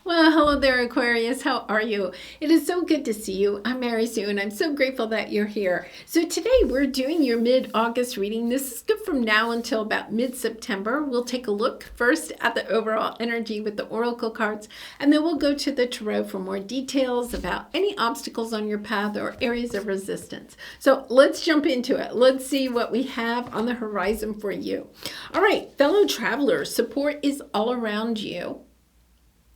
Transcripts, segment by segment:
Well, hello there, Aquarius. How are you? It is so good to see you. I'm Mary Sue, and I'm so grateful that you're here. So today we're doing your mid-August reading. This is good from now until about mid-September. We'll take a look first at the overall energy with the oracle cards, and then we'll go to the tarot for more details about any obstacles on your path or areas of resistance. So let's jump into it. Let's see what we have on the horizon for you. All right, fellow travelers, support is all around you.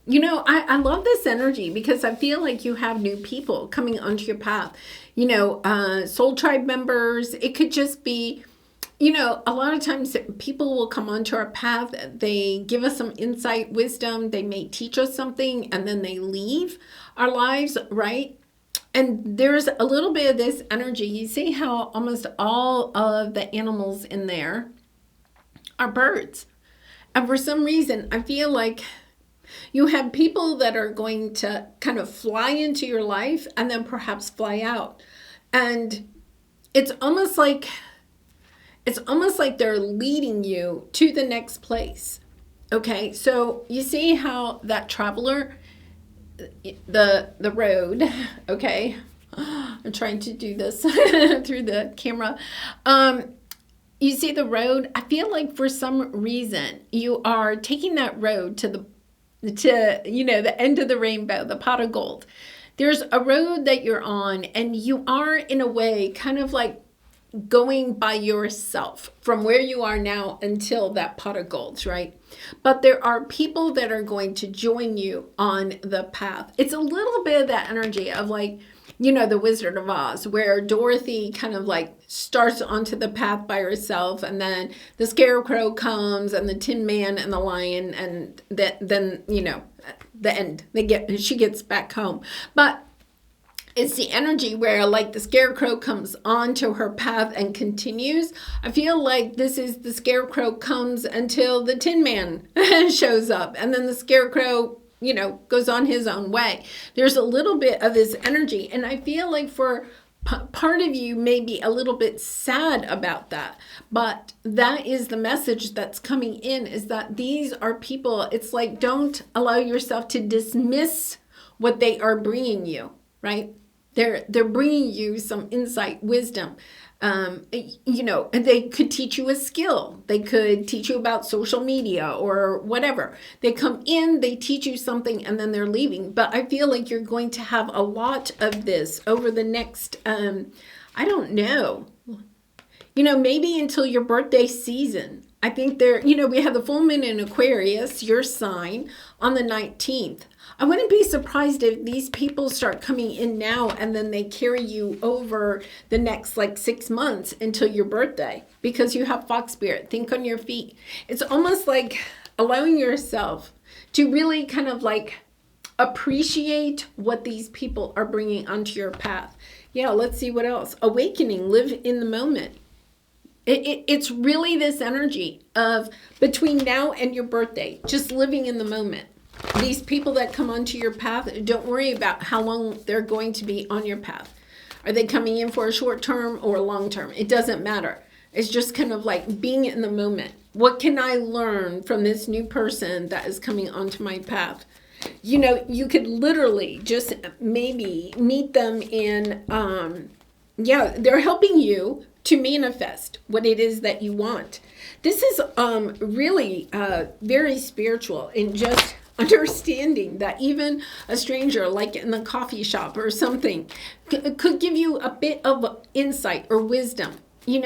You know, I love this energy because I feel like you have new people coming onto your path. Soul tribe members. It could just be, a lot of times people will come onto our path. They give us some insight, wisdom. They may teach us something and then they leave our lives, right? And there's a little bit of this energy. You see how almost all of the animals in there are birds. And for some reason, I feel like you have people that are going to kind of fly into your life and then perhaps fly out. And it's almost like they're leading you to the next place. Okay, so you see how that traveler, the road, okay, I'm trying to do this through the camera. You see the road, I feel like for some reason you are taking that road to the end of the rainbow, the pot of gold. There's a road that you're on and you are in a way kind of like going by yourself from where you are now until that pot of gold, right? But there are people that are going to join you on the path. It's a little bit of that energy of like, the Wizard of Oz, where Dorothy kind of like starts onto the path by herself, and then the Scarecrow comes, and the Tin Man and the Lion, and then the end. She gets back home, but it's the energy where like the Scarecrow comes onto her path and continues. I feel like this is the Scarecrow comes until the Tin Man shows up, and then the Scarecrow goes on his own way. There's a little bit of this energy. And I feel like for part of you may be a little bit sad about that. But that is the message that's coming in, is that these are people. It's like, don't allow yourself to dismiss what they are bringing you, right? They're bringing you some insight, wisdom. And they could teach you a skill. They could teach you about social media or whatever. They come in, they teach you something, and then they're leaving. But I feel like you're going to have a lot of this over the next, I don't know, maybe until your birthday season. I think we have the full moon in Aquarius, your sign, on the 19th. I wouldn't be surprised if these people start coming in now and then they carry you over the next 6 months until your birthday, because you have fox spirit. Think on your feet. It's almost like allowing yourself to really kind of like appreciate what these people are bringing onto your path. Yeah, let's see what else. Awakening, live in the moment. It's really this energy of between now and your birthday, just living in the moment. These people that come onto your path, don't worry about how long they're going to be on your path. Are they coming in for a short term or a long term? It doesn't matter. It's just kind of like being in the moment. What can I learn from this new person that is coming onto my path? You could literally just maybe meet them in, they're helping you to manifest what it is that you want. This is really very spiritual in just understanding that even a stranger, like in the coffee shop or something, could give you a bit of insight or wisdom. You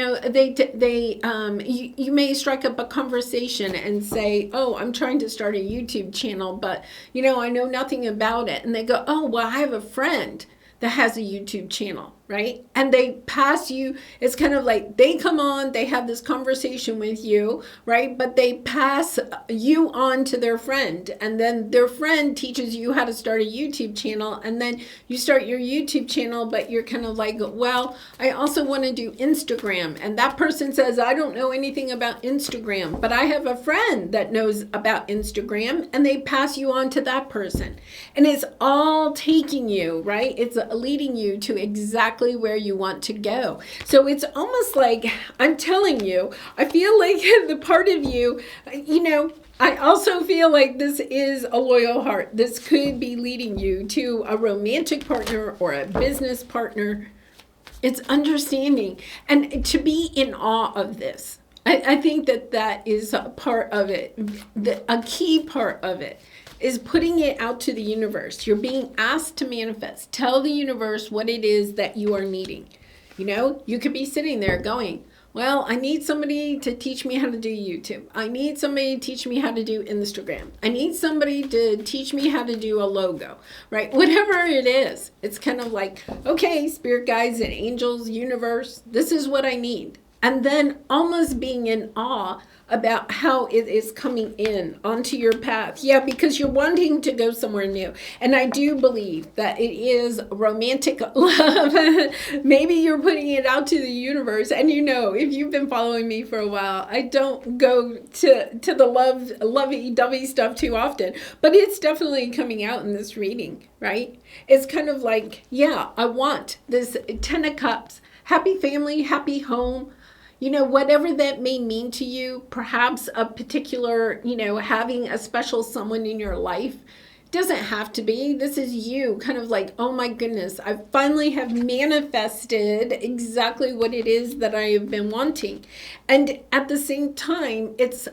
may strike up a conversation and say, "Oh, I'm trying to start a YouTube channel, but I know nothing about it." And they go, "Oh, well, I have a friend that has a YouTube channel," right? And they pass you, it's kind of like they come on, they have this conversation with you, right? But they pass you on to their friend, and then their friend teaches you how to start a YouTube channel, and then you start your YouTube channel, but you're kind of like, well, I also want to do Instagram. And that person says, I don't know anything about Instagram, but I have a friend that knows about Instagram, and they pass you on to that person. And it's all taking you, right? It's leading you to exactly where you want to go. So it's almost like, I'm telling you, I feel like the part of you, I also feel like this is a loyal heart. This could be leading you to a romantic partner or a business partner. It's understanding and to be in awe of this. I think that that is a part of it. A key part of it is putting it out to the universe. You're being asked to manifest. Tell the universe what it is that you are needing. You know, you could be sitting there going, well, I need somebody to teach me how to do YouTube. I need somebody to teach me how to do Instagram. I need somebody to teach me how to do a logo, right? Whatever it is, it's kind of like, okay, spirit guides and angels, universe, this is what I need. And then almost being in awe about how it is coming in onto your path. Yeah, because you're wanting to go somewhere new. And I do believe that it is romantic love. Maybe you're putting it out to the universe. And you know, if you've been following me for a while, I don't go to the lovey-dovey stuff too often. But it's definitely coming out in this reading, right? It's kind of like, yeah, I want this 10 of Cups. Happy family, happy home. You know, whatever that may mean to you, perhaps a particular, you know, having a special someone in your life, doesn't have to be. This is you kind of like, oh my goodness, I finally have manifested exactly what it is that I have been wanting. And at the same time, it's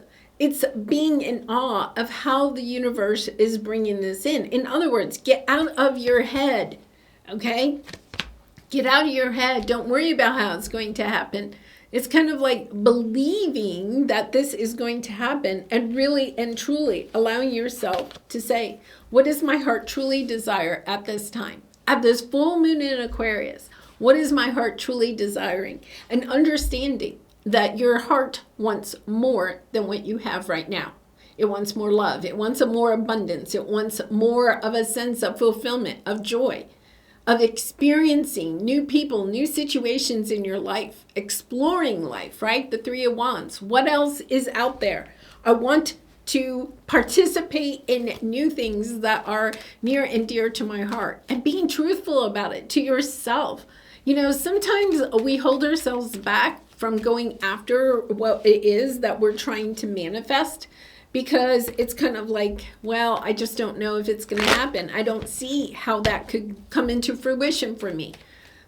being in awe of how the universe is bringing this in. In other words, get out of your head, okay? Get out of your head. Don't worry about how it's going to happen. It's kind of like believing that this is going to happen and really and truly allowing yourself to say, what does my heart truly desire at this time? At this full moon in Aquarius, what is my heart truly desiring? And understanding that your heart wants more than what you have right now. It wants more love. It wants a more abundance. It wants more of a sense of fulfillment, of joy, of experiencing new people, new situations in your life, exploring life, right? The Three of Wands. What else is out there? I want to participate in new things that are near and dear to my heart and being truthful about it to yourself. You know, sometimes we hold ourselves back from going after what it is that we're trying to manifest, because it's kind of like, well, I just don't know if it's going to happen. I don't see how that could come into fruition for me.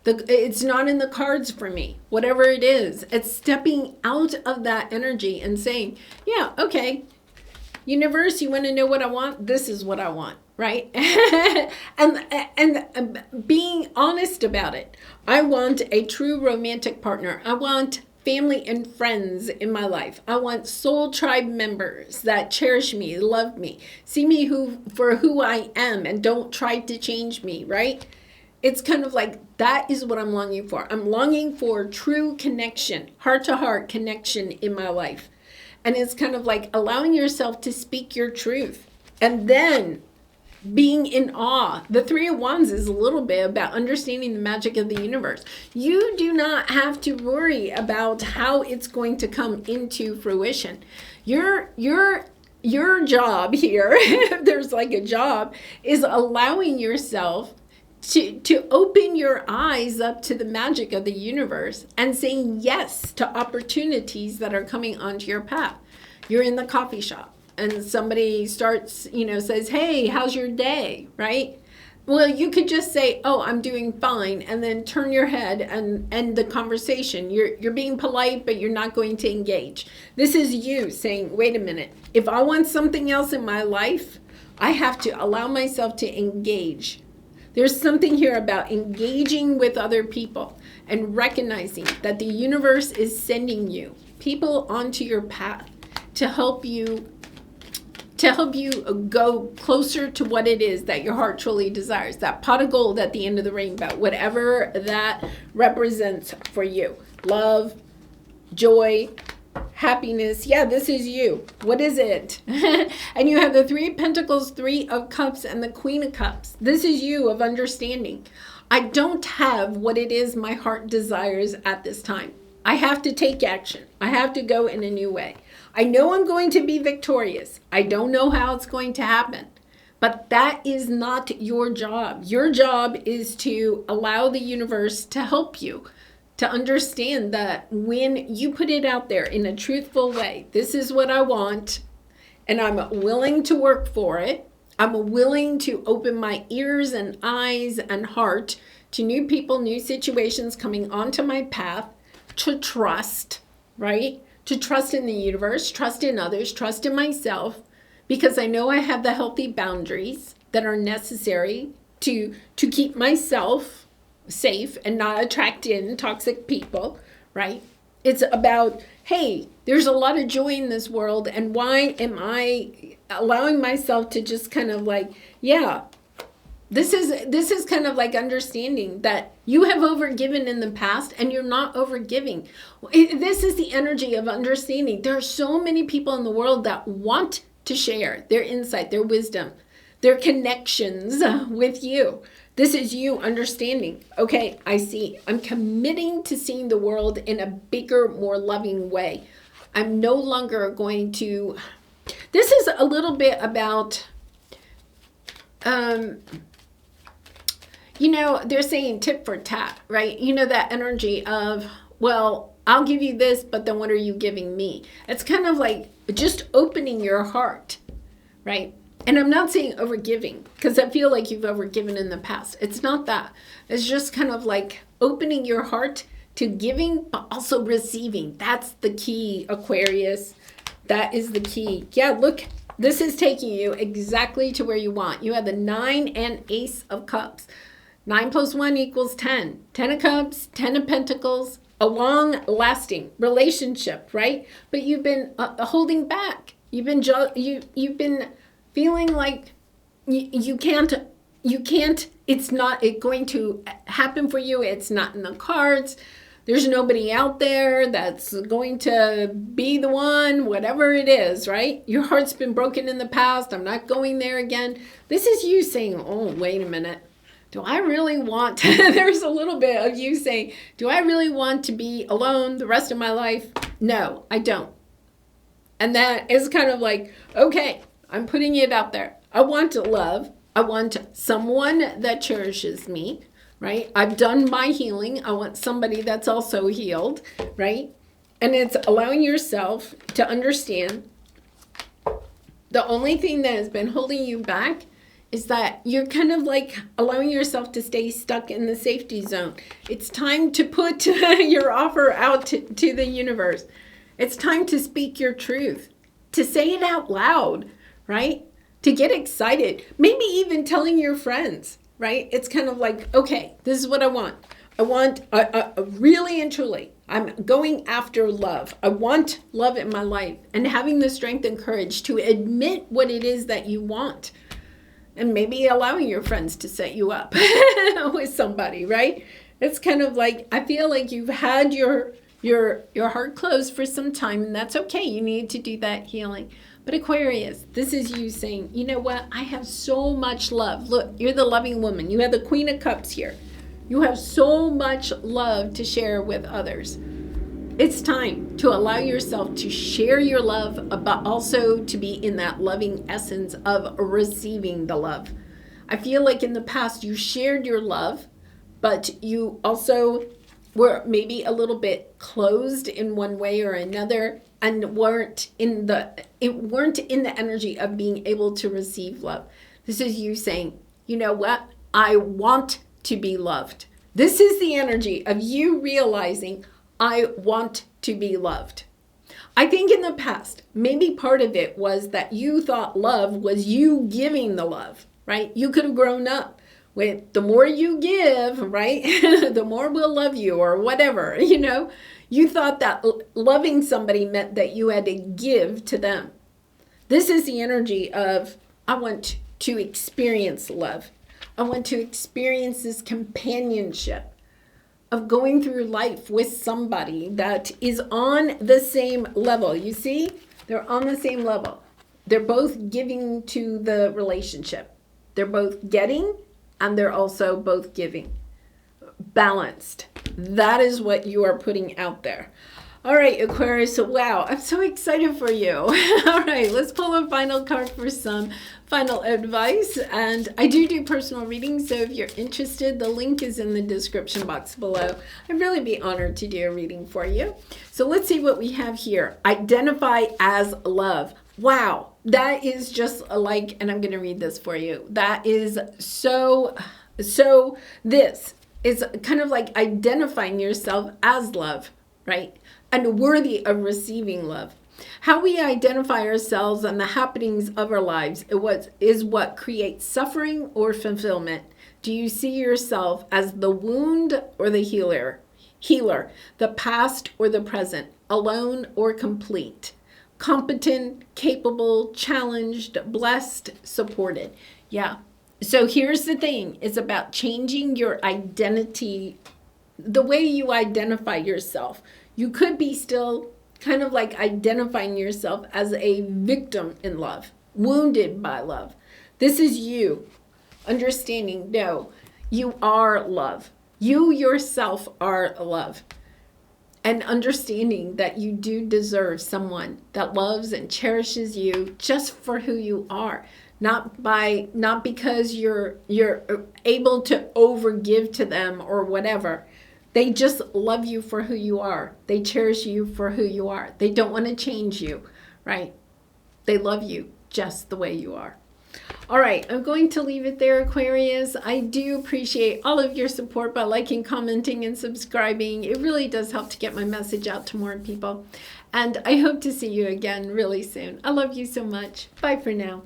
It's not in the cards for me. Whatever it is, it's stepping out of that energy and saying, yeah, okay, universe, you want to know what I want? This is what I want, right? and being honest about it. I want a true romantic partner. I want family and friends in my life. I want soul tribe members that cherish me, love me, see me for who I am and don't try to change me, right? It's kind of like that is what I'm longing for. I'm longing for true connection, heart-to-heart connection in my life. And it's kind of like allowing yourself to speak your truth and then being in awe. The Three of Wands is a little bit about understanding the magic of the universe. You do not have to worry about how it's going to come into fruition. Your job here, if there's like a job, is allowing yourself to open your eyes up to the magic of the universe and saying yes to opportunities that are coming onto your path. You're in the coffee shop and somebody starts, says, hey, how's your day, right? Well, you could just say, oh, I'm doing fine, and then turn your head and end the conversation. You're being polite, but you're not going to engage. This is you saying, wait a minute, if I want something else in my life, I have to allow myself to engage. There's something here about engaging with other people and recognizing that the universe is sending you people onto your path to help you go closer to what it is that your heart truly desires. That pot of gold at the end of the rainbow, whatever that represents for you. Love, joy, happiness. Yeah, this is you. What is it? And you have the Three of Pentacles, Three of Cups, and the Queen of Cups. This is you of understanding. I don't have what it is my heart desires at this time. I have to take action. I have to go in a new way. I know I'm going to be victorious. I don't know how it's going to happen. But that is not your job. Your job is to allow the universe to help you to understand that when you put it out there in a truthful way, this is what I want, and I'm willing to work for it. I'm willing to open my ears and eyes and heart to new people, new situations coming onto my path, to trust, right? To trust in the universe, trust in others, trust in myself, because I know I have the healthy boundaries that are necessary to keep myself safe and not attract in toxic people, right? It's about, hey, there's a lot of joy in this world, and why am I allowing myself to just kind of like, yeah, this is kind of like understanding that you have overgiven in the past and you're not overgiving. This is the energy of understanding. There are so many people in the world that want to share their insight, their wisdom, their connections with you. This is you understanding. Okay, I see. I'm committing to seeing the world in a bigger, more loving way. I'm no longer going to... This is a little bit about... they're saying tit for tat, right? That energy of, well, I'll give you this, but then what are you giving me? It's kind of like just opening your heart, right? And I'm not saying overgiving, because I feel like you've overgiven in the past. It's not that. It's just kind of like opening your heart to giving, but also receiving. That's the key, Aquarius. That is the key. Yeah, look, this is taking you exactly to where you want. You have the 9 and Ace of Cups. 9 plus 1 equals 10. 10 of Cups, 10 of Pentacles, a long-lasting relationship, right? But you've been holding back. You've been feeling like you can't. It's not going to happen for you. It's not in the cards. There's nobody out there that's going to be the one, whatever it is, right? Your heart's been broken in the past. I'm not going there again. This is you saying, oh, wait a minute. Do I really want to? There's a little bit of you saying, do I really want to be alone the rest of my life? No, I don't. And that is kind of like, okay, I'm putting it out there. I want love. I want someone that cherishes me, right? I've done my healing. I want somebody that's also healed, right? And it's allowing yourself to understand the only thing that has been holding you back is that you're kind of like allowing yourself to stay stuck in the safety zone. It's time to put your offer out to the universe. It's time to speak your truth, to say it out loud, right? To get excited, maybe even telling your friends, right? It's kind of like, okay, this is what I want. I want, really and truly, I'm going after love. I want love in my life, and having the strength and courage to admit what it is that you want. And maybe allowing your friends to set you up with somebody, right? It's kind of like, I feel like you've had your heart closed for some time, and that's okay. You need to do that healing. But Aquarius, this is you saying, you know what? I have so much love. Look, you're the loving woman. You have the Queen of Cups here. You have so much love to share with others. It's time to allow yourself to share your love, but also to be in that loving essence of receiving the love. I feel like in the past you shared your love, but you also were maybe a little bit closed in one way or another, and weren't in the energy of being able to receive love. This is you saying, you know what? I want to be loved. This is the energy of you realizing, I want to be loved. I think in the past, maybe part of it was that you thought love was you giving the love, right? You could have grown up with the more you give, right? The more we'll love you, or whatever, You thought that loving somebody meant that you had to give to them. This is the energy of, I want to experience love. I want to experience this companionship of going through life with somebody that is on the same level. You see, they're on the same level. They're both giving to the relationship. They're both getting, and they're also both giving. Balanced. That is what you are putting out there. All right, Aquarius. Wow, I'm so excited for you. All right, let's pull a final card for some final advice. And I do personal readings, so if you're interested, the link is in the description box below. I'd really be honored to do a reading for you. So let's see what we have here. Identify as love. Wow, that is just like, and I'm going to read this for you. That is so this is kind of like identifying yourself as love, right? And worthy of receiving love. How we identify ourselves and the happenings of our lives is what creates suffering or fulfillment. Do you see yourself as the wound or the healer, the past or the present, alone or complete, competent, capable, challenged, blessed, supported? Yeah. So here's the thing. It's about changing your identity, the way you identify yourself. You could be still kind of like identifying yourself as a victim in love, wounded by love. This is you understanding, no, you are love. You yourself are love. And understanding that you do deserve someone that loves and cherishes you just for who you are. Not because you're able to overgive to them or whatever. They just love you for who you are. They cherish you for who you are. They don't want to change you, right? They love you just the way you are. All right, I'm going to leave it there, Aquarius. I do appreciate all of your support by liking, commenting, and subscribing. It really does help to get my message out to more people. And I hope to see you again really soon. I love you so much. Bye for now.